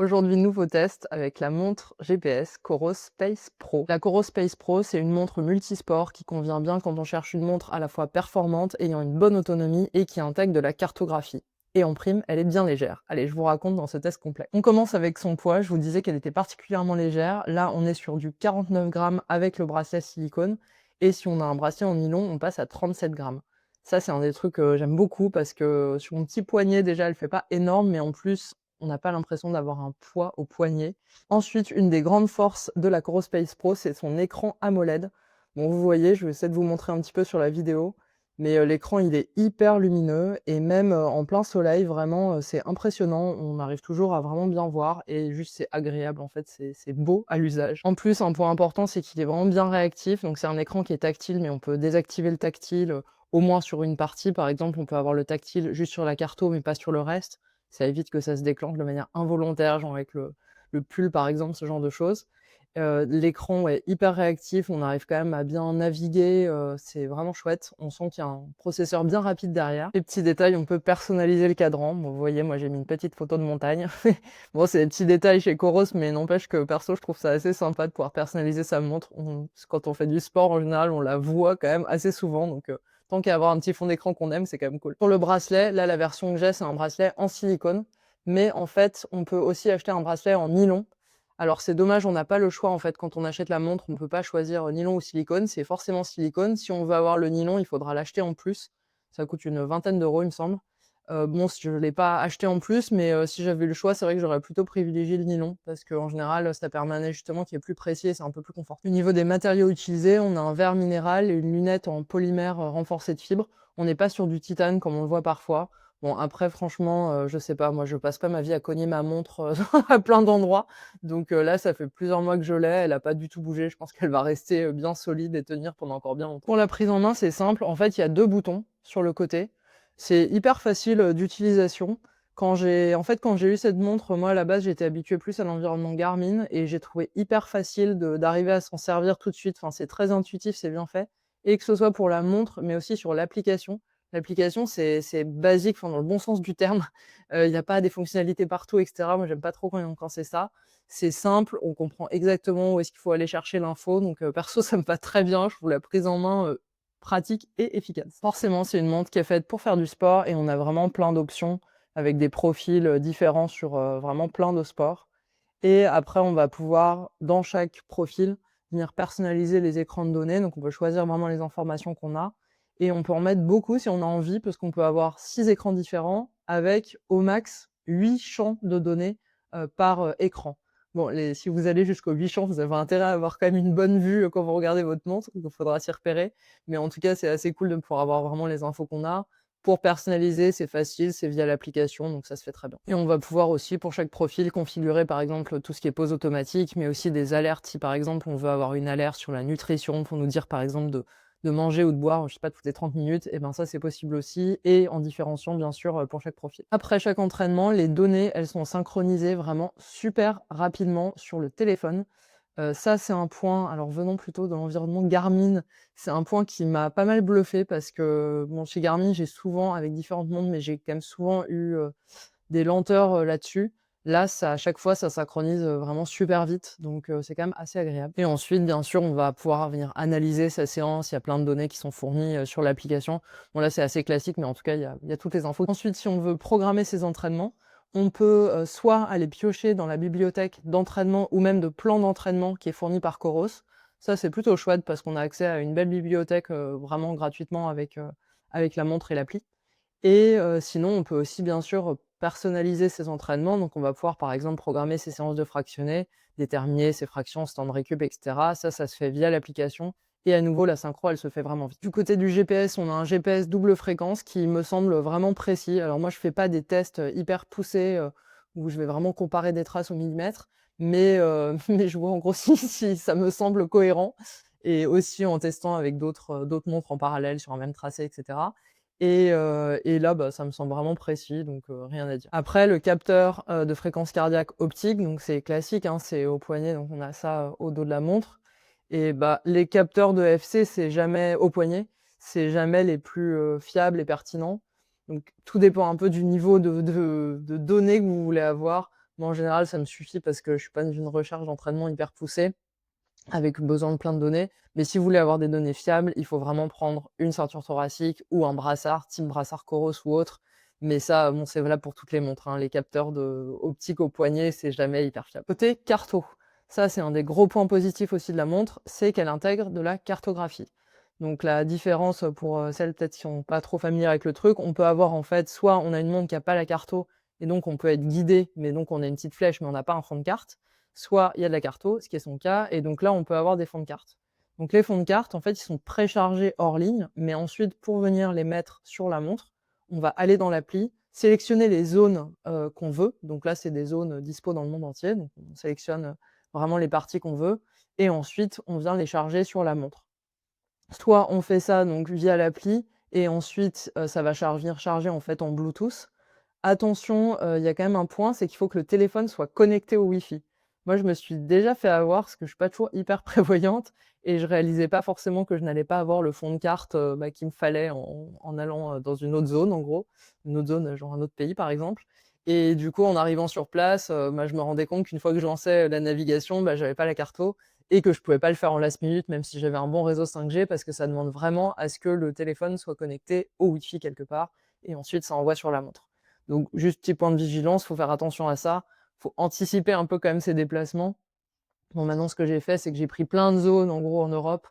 Aujourd'hui, nouveau test avec la montre GPS Coros Space Pro. La Coros Space Pro, c'est une montre multisport qui convient bien quand on cherche une montre à la fois performante, ayant une bonne autonomie et qui intègre de la cartographie. Et en prime, elle est bien légère. Allez, je vous raconte dans ce test complet. On commence avec son poids. Je vous disais qu'elle était particulièrement légère. Là, on est sur du 49 grammes avec le bracelet silicone. Et si on a un bracelet en nylon, on passe à 37 grammes. Ça, c'est un des trucs que j'aime beaucoup parce que sur mon petit poignet, déjà, elle fait pas énorme, mais en plus, on n'a pas l'impression d'avoir un poids au poignet. Ensuite, une des grandes forces de la Coros Space Pro, c'est son écran AMOLED. Bon, vous voyez, je vais essayer de vous montrer un petit peu sur la vidéo, mais l'écran, il est hyper lumineux et même en plein soleil, vraiment, c'est impressionnant. On arrive toujours à vraiment bien voir et juste, c'est agréable, en fait, c'est beau à l'usage. En plus, un point important, c'est qu'il est vraiment bien réactif. Donc, c'est un écran qui est tactile, mais on peut désactiver le tactile, au moins sur une partie. Par exemple, on peut avoir le tactile juste sur la carto, mais pas sur le reste. Ça évite que ça se déclenche de manière involontaire, genre avec le pull par exemple, ce genre de choses. L'écran est hyper réactif, on arrive quand même à bien naviguer, c'est vraiment chouette. On sent qu'il y a un processeur bien rapide derrière. Les petits détails, on peut personnaliser le cadran. Bon, vous voyez, moi j'ai mis une petite photo de montagne. Bon, c'est des petits détails chez Coros, mais n'empêche que perso, je trouve ça assez sympa de pouvoir personnaliser sa montre. Quand on fait du sport, en général, on la voit quand même assez souvent, donc tant qu'à avoir un petit fond d'écran qu'on aime, c'est quand même cool. Pour le bracelet, là, la version que j'ai, c'est un bracelet en silicone, mais en fait, on peut aussi acheter un bracelet en nylon. Alors c'est dommage, on n'a pas le choix en fait quand on achète la montre, on peut pas choisir nylon ou silicone, c'est forcément silicone. Si on veut avoir le nylon, il faudra l'acheter en plus. Ça coûte une vingtaine d'euros, il me semble. Bon, je l'ai pas acheté en plus, mais si j'avais le choix, c'est vrai que j'aurais plutôt privilégié le nylon parce qu'en général, ça permet un ajustement qui est plus précis et c'est un peu plus confortable. Au niveau des matériaux utilisés, on a un verre minéral et une lunette en polymère renforcée de fibres. On n'est pas sur du titane comme on le voit parfois. Bon, après, franchement, je sais pas, moi, je passe pas ma vie à cogner ma montre à plein d'endroits. Donc là, ça fait plusieurs mois que je l'ai, elle a pas du tout bougé. Je pense qu'elle va rester bien solide et tenir pendant encore bien longtemps. Pour la prise en main, c'est simple. En fait, il y a deux boutons sur le côté. C'est hyper facile d'utilisation. Quand j'ai eu cette montre, moi, à la base, j'étais habituée plus à l'environnement Garmin et j'ai trouvé hyper facile d'arriver à s'en servir tout de suite. Enfin, c'est très intuitif, c'est bien fait. Et que ce soit pour la montre, mais aussi sur l'application. L'application, c'est basique, enfin, dans le bon sens du terme. Il y a pas des fonctionnalités partout, et cetera. Moi, j'aime pas trop quand c'est ça. C'est simple, on comprend exactement où est-ce qu'il faut aller chercher l'info. Donc, perso, ça me va très bien. Je trouve la prise en main pratique et efficace. Forcément, c'est une montre qui est faite pour faire du sport et on a vraiment plein d'options avec des profils différents sur vraiment plein de sports. Et après, on va pouvoir, dans chaque profil, venir personnaliser les écrans de données. Donc, on peut choisir vraiment les informations qu'on a. Et on peut en mettre beaucoup si on a envie, parce qu'on peut avoir 6 écrans différents avec, au max, 8 champs de données par écran. Bon, si vous allez jusqu'aux 8 champs, vous avez intérêt à avoir quand même une bonne vue quand vous regardez votre montre, donc il faudra s'y repérer. Mais en tout cas, c'est assez cool de pouvoir avoir vraiment les infos qu'on a. Pour personnaliser, c'est facile, c'est via l'application, donc ça se fait très bien. Et on va pouvoir aussi, pour chaque profil, configurer par exemple tout ce qui est pause automatique, mais aussi des alertes. Si par exemple on veut avoir une alerte sur la nutrition, pour nous dire par exemple de manger ou de boire, je sais pas, toutes les 30 minutes, et ben ça c'est possible aussi, et en différenciant bien sûr pour chaque profil. Après chaque entraînement, les données, elles sont synchronisées vraiment super rapidement sur le téléphone. Ça, c'est un point, alors venons plutôt dans l'environnement Garmin, c'est un point qui m'a pas mal bluffé parce que, bon, chez Garmin, j'ai souvent, avec différentes montres, mais j'ai quand même souvent eu, des lenteurs, là-dessus. Là, ça à chaque fois, ça synchronise, vraiment super vite, donc c'est quand même assez agréable. Et ensuite, bien sûr, on va pouvoir venir analyser sa séance. Il y a plein de données qui sont fournies, sur l'application. Bon, là, c'est assez classique, mais en tout cas, il y a toutes les infos. Ensuite, si on veut programmer ses entraînements, on peut, soit aller piocher dans la bibliothèque d'entraînement ou même de plan d'entraînement qui est fournie par Coros. Ça, c'est plutôt chouette parce qu'on a accès à une belle bibliothèque, vraiment gratuitement avec la montre et l'appli. Et sinon, on peut aussi bien sûr, personnaliser ses entraînements. Donc on va pouvoir, par exemple, programmer ses séances de fractionnés, déterminer ses fractions, ce temps de récup et cetera. Ça se fait via l'application et à nouveau la synchro, elle se fait vraiment vite. Du côté du GPS, on a un GPS double fréquence qui me semble vraiment précis. Alors moi, je fais pas des tests, hyper poussés, où je vais vraiment comparer des traces au millimètre, mais mais je vois en gros si ça me semble cohérent et aussi en testant avec d'autres montres en parallèle sur un même tracé et cetera. Et là, bah, ça me semble vraiment précis, donc rien à dire. Après, le capteur, de fréquence cardiaque optique, donc c'est classique, hein, c'est au poignet, donc on a ça, au dos de la montre et bah, les capteurs de FC, c'est jamais au poignet, c'est jamais les plus, fiables et pertinents. Donc tout dépend un peu du niveau de données que vous voulez avoir. Moi, en général, ça me suffit parce que je suis pas dans une recherche d'entraînement hyper poussée, avec besoin de plein de données. Mais si vous voulez avoir des données fiables, il faut vraiment prendre une ceinture thoracique ou un brassard, type brassard Coros ou autre. Mais ça, bon, c'est valable pour toutes les montres, hein. Les capteurs optiques au poignet, c'est jamais hyper fiable. Côté carto, ça c'est un des gros points positifs aussi de la montre, c'est qu'elle intègre de la cartographie. Donc la différence pour celles peut-être qui sont pas trop familières avec le truc, on peut avoir en fait, soit on a une montre qui a pas la carto, et donc on peut être guidé, mais donc on a une petite flèche, mais on n'a pas un fond de carte. Soit il y a de la carto, ce qui est son cas, et donc là, on peut avoir des fonds de carte. Donc les fonds de carte, en fait, ils sont préchargés hors ligne, mais ensuite, pour venir les mettre sur la montre, on va aller dans l'appli, sélectionner les zones qu'on veut. Donc là, c'est des zones dispo dans le monde entier. Donc on sélectionne vraiment les parties qu'on veut, et ensuite, on vient les charger sur la montre. Soit on fait ça donc via l'appli, et ensuite, ça va venir charger en fait en Bluetooth. Attention, il y a quand même un point, c'est qu'il faut que le téléphone soit connecté au Wi-Fi. Moi, je me suis déjà fait avoir parce que je suis pas toujours hyper prévoyante et je réalisais pas forcément que je n'allais pas avoir le fond de carte, qu'il me fallait en allant, dans une autre zone, en gros. Une autre zone, genre un autre pays, par exemple, et du coup, en arrivant sur place, je me rendais compte qu'une fois que je lançais la navigation, j'avais pas la carto et que je pouvais pas le faire en last minute, même si j'avais un bon réseau 5G, parce que ça demande vraiment à ce que le téléphone soit connecté au Wi-Fi quelque part et ensuite ça envoie sur la montre. Donc juste petit point de vigilance, faut faire attention à ça. Faut anticiper un peu quand même ces déplacements. Bon, maintenant, ce que j'ai fait, c'est que j'ai pris plein de zones, en gros, en Europe,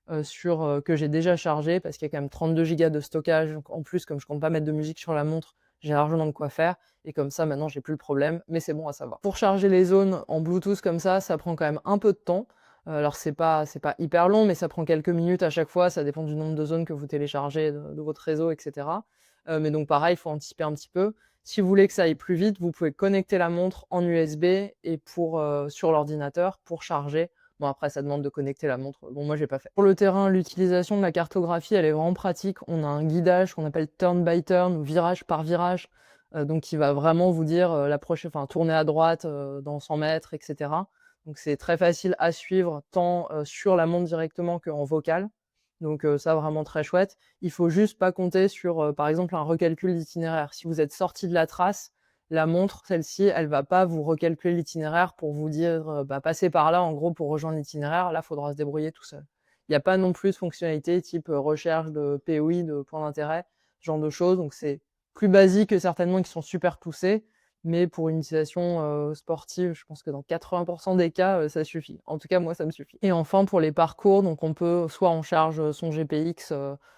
que j'ai déjà chargées, parce qu'il y a quand même 32 gigas de stockage. Donc en plus, comme je compte pas mettre de musique sur la montre, j'ai largement de quoi faire, et comme ça, maintenant, j'ai plus le problème, mais c'est bon à savoir. Pour charger les zones en Bluetooth comme ça prend quand même un peu de temps. Alors c'est pas hyper long, mais ça prend quelques minutes à chaque fois, ça dépend du nombre de zones que vous téléchargez de votre réseau, et cetera. Mais donc pareil, il faut anticiper un petit peu. Si vous voulez que ça aille plus vite, vous pouvez connecter la montre en USB et sur l'ordinateur pour charger. Bon, après, ça demande de connecter la montre. Bon, moi, j'ai pas fait. Pour le terrain, l'utilisation de la cartographie, elle est vraiment pratique. On a un guidage qu'on appelle turn by turn, ou virage par virage, donc qui va vraiment vous dire tournez à droite dans 100 mètres, etc. Donc c'est très facile à suivre, tant sur la montre directement qu'en vocal. Donc ça, vraiment très chouette. Il faut juste pas compter sur, par exemple, un recalcul d'itinéraire. Si vous êtes sorti de la trace, la montre, celle-ci, elle va pas vous recalculer l'itinéraire pour vous dire, passez par là, en gros, pour rejoindre l'itinéraire. Là, il faudra se débrouiller tout seul. Il y a pas non plus de fonctionnalité type, recherche de POI, de points d'intérêt, ce genre de choses. Donc c'est plus basique que certainement qui sont super poussées, mais pour une utilisation, sportive, je pense que dans 80 des cas, ça suffit. En tout cas, moi, ça me suffit. Et enfin, pour les parcours, donc soit on charge son GPX,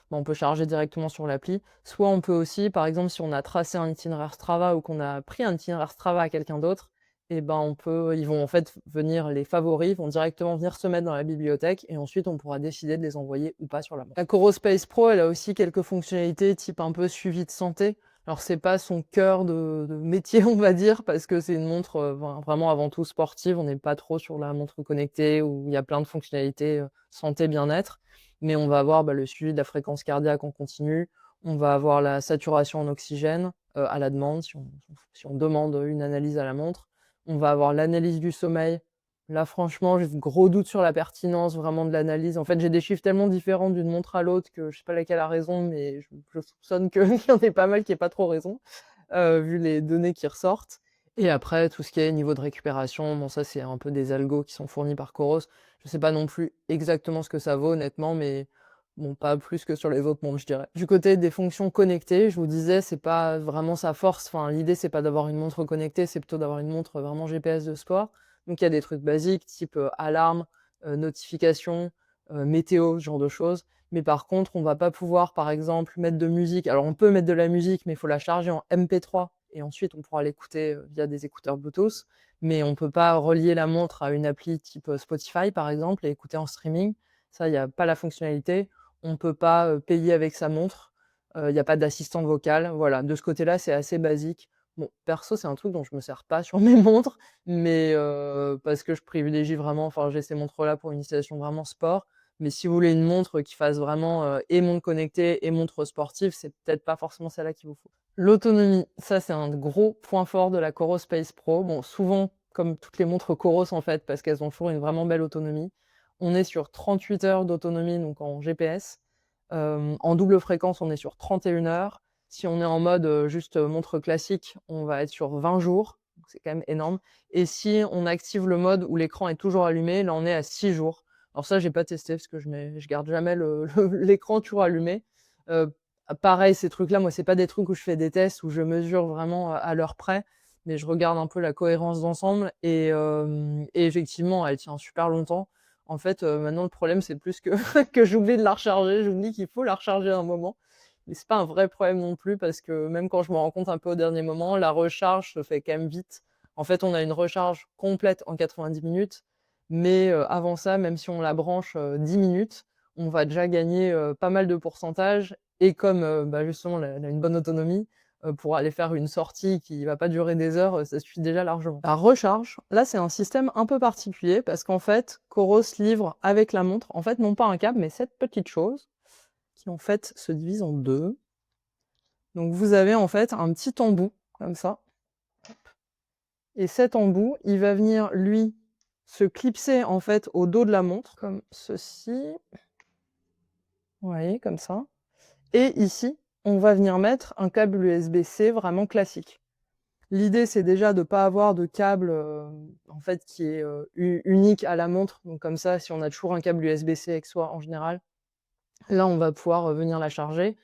on peut charger directement sur l'appli, soit on peut aussi, par exemple, si on a tracé un itinéraire Strava ou qu'on a pris un itinéraire Strava à quelqu'un d'autre, et ils vont en fait venir, les favoris vont directement venir se mettre dans la bibliothèque, et ensuite on pourra décider de les envoyer ou pas sur la montre. La Coro Space Pro, elle a aussi quelques fonctionnalités type un peu suivi de santé. Alors c'est pas son cœur de métier, on va dire, parce que c'est une montre, vraiment avant tout sportive. On n'est pas trop sur la montre connectée où il y a plein de fonctionnalités, santé, bien-être. Mais on va avoir, le suivi de la fréquence cardiaque en continu. On va avoir la saturation en oxygène, à la demande, si on demande une analyse à la montre. On va avoir l'analyse du sommeil. Là, franchement, j'ai de gros doutes sur la pertinence vraiment de l'analyse. En fait, j'ai des chiffres tellement différents d'une montre à l'autre que je sais pas laquelle a raison, mais je soupçonne qu'il y en ait pas mal qui aient pas trop raison, vu les données qui ressortent. Et après, tout ce qui est niveau de récupération, bon, ça, c'est un peu des algos qui sont fournis par Coros. Je sais pas non plus exactement ce que ça vaut, honnêtement, mais bon, pas plus que sur les autres montres, je dirais. Du côté des fonctions connectées, je vous disais, c'est pas vraiment sa force. Enfin, l'idée, c'est pas d'avoir une montre connectée, c'est plutôt d'avoir une montre vraiment GPS de sport. Donc il y a des trucs basiques type, alarme, notification, météo, ce genre de choses. Mais par contre, on va pas pouvoir, par exemple, mettre de musique. Alors on peut mettre de la musique, mais il faut la charger en MP3 et ensuite on pourra l'écouter, via des écouteurs Bluetooth. Mais on peut pas relier la montre à une appli type, Spotify, par exemple, et écouter en streaming. Ça, il y a pas la fonctionnalité. On peut pas, payer avec sa montre. Il y a pas d'assistant vocal. Voilà, de ce côté-là, c'est assez basique. Bon, perso, c'est un truc dont je me sers pas sur mes montres, mais parce que je privilégie vraiment, j'ai ces montres-là pour une utilisation vraiment sport. Mais si vous voulez une montre qui fasse vraiment, et montre connectée et montre sportive, c'est peut-être pas forcément celle-là qu'il vous faut. L'autonomie, ça c'est un gros point fort de la Coros Space Pro. Bon, souvent, comme toutes les montres Coros en fait, parce qu'elles ont toujours une vraiment belle autonomie. On est sur 38 heures d'autonomie, donc en GPS. En double fréquence, on est sur 31 heures. Si on est en mode, juste, montre classique, on va être sur 20 jours. donc c'est quand même énorme. Et si on active le mode où l'écran est toujours allumé, là on est à 6 jours. Alors ça, j'ai pas testé parce que je garde jamais l'écran toujours allumé. Heu, Pareil, ces trucs-là, moi, c'est pas des trucs où je fais des tests, où je mesure vraiment à l'heure près, mais je regarde un peu la cohérence d'ensemble et effectivement, elle tient super longtemps. En fait, maintenant le problème, c'est plus que que j'oublie de la recharger. J'oublie qu'il faut la recharger à un moment, mais c'est pas un vrai problème non plus parce que même quand je me rends compte un peu au dernier moment, la recharge se fait quand même vite. En fait, on a une recharge complète en 90 minutes, mais avant ça, même si on la branche, 10 minutes, on va déjà gagner, pas mal de pourcentage et comme, bah, justement elle a une bonne autonomie, pour aller faire une sortie qui va pas durer des heures, ça suffit déjà largement. La recharge, là, c'est un système un peu particulier parce qu'en fait, Coros livre avec la montre, en fait, non pas un câble, mais cette petite chose qui, en fait, se divise en 2. Donc vous avez, en fait, un petit embout comme ça et cet embout, il va venir, lui, se clipser, en fait, au dos de la montre comme ceci. Vous voyez? Comme ça. Et ici, on va venir mettre un câble USB-C vraiment classique. L'idée, c'est déjà de ne pas avoir de câble, en fait, qui est, unique à la montre. Donc comme ça, si on a toujours un câble USB-C avec soi en général, là, on va pouvoir, venir la charger.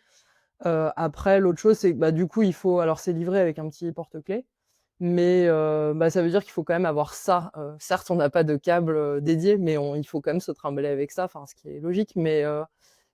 Après l'autre chose, c'est que, bah, du coup, il faut alors c'est livré avec un petit porte-clés, mais bah, ça veut dire qu'il faut quand même avoir ça. Certes, on n'a pas de câble, dédié, mais il faut quand même se trimballer avec ça, enfin, ce qui est logique,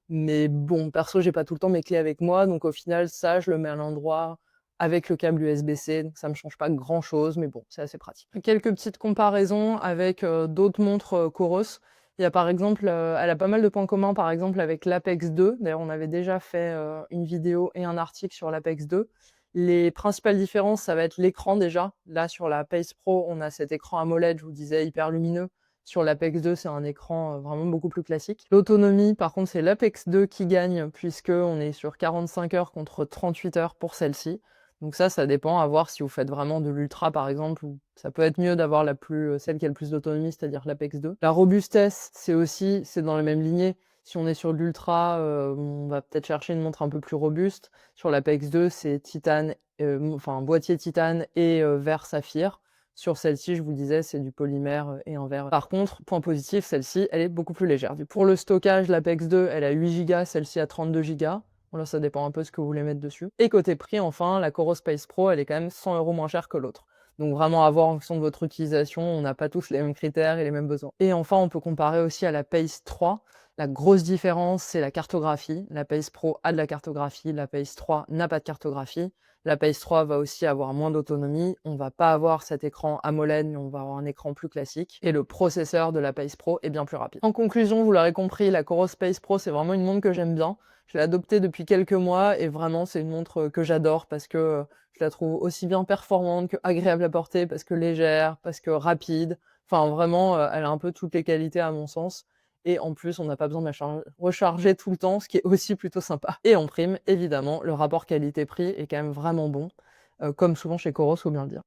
mais bon, perso, j'ai pas tout le temps mes clés avec moi, donc au final, ça, je le mets à l'endroit avec le câble USB-C, donc ça me change pas grand-chose, mais bon, c'est assez pratique. Quelques petites comparaisons avec, d'autres montres, Coros. Il y a par exemple, elle a pas mal de points communs, par exemple avec l'Apex 2. D'ailleurs, on avait déjà fait, une vidéo et un article sur l'Apex 2. Les principales différences, ça va être l'écran déjà. Là, sur la Pace Pro, on a cet écran AMOLED, je vous disais, hyper lumineux. Sur l'Apex 2, c'est un écran, vraiment beaucoup plus classique. L'autonomie, par contre, c'est l'Apex 2 qui gagne puisqu'on est sur 45 heures contre 38 heures pour celle-ci. Donc ça dépend, à voir si vous faites vraiment de l'ultra, par exemple, ou ça peut être mieux d'avoir celle qui a le plus d'autonomie, c'est-à-dire l'Apex 2. La robustesse, c'est dans la même lignée. Si on est sur de l'ultra, on va peut-être chercher une montre un peu plus robuste. Sur l'Apex 2, c'est titane, enfin boîtier titane et verre saphir. Sur celle-ci, je vous disais, c'est du polymère et un verre. Par contre, point positif, celle-ci, elle est beaucoup plus légère. Pour le stockage, l'Apex 2, elle a 8 Go, celle-ci a 32 Go. Bon, là, ça dépend un peu de ce que vous voulez mettre dessus. Et côté prix, enfin, la Coros Space Pro, elle est quand même 100 € moins chère que l'autre. Donc vraiment à voir en fonction de votre utilisation, on n'a pas tous les mêmes critères et les mêmes besoins. Et enfin, on peut comparer aussi à la Pace 3. La grosse différence, c'est la cartographie. La Pace Pro a de la cartographie, la Pace 3 n'a pas de cartographie. La Pace 3 va aussi avoir moins d'autonomie. On va pas avoir cet écran AMOLED, mais on va avoir un écran plus classique. Et le processeur de la Pace Pro est bien plus rapide. En conclusion, vous l'aurez compris, la Coros Space Pro, c'est vraiment une montre que j'aime bien. Je l'ai adoptée depuis quelques mois et vraiment, c'est une montre que j'adore parce que je la trouve aussi bien performante que agréable à porter, parce que légère, parce que rapide. Enfin, vraiment, elle a un peu toutes les qualités à mon sens. Et en plus, on n'a pas besoin de la recharger tout le temps, ce qui est aussi plutôt sympa. Et en prime, évidemment, le rapport qualité-prix est quand même vraiment bon, comme souvent chez Coros, faut bien le dire.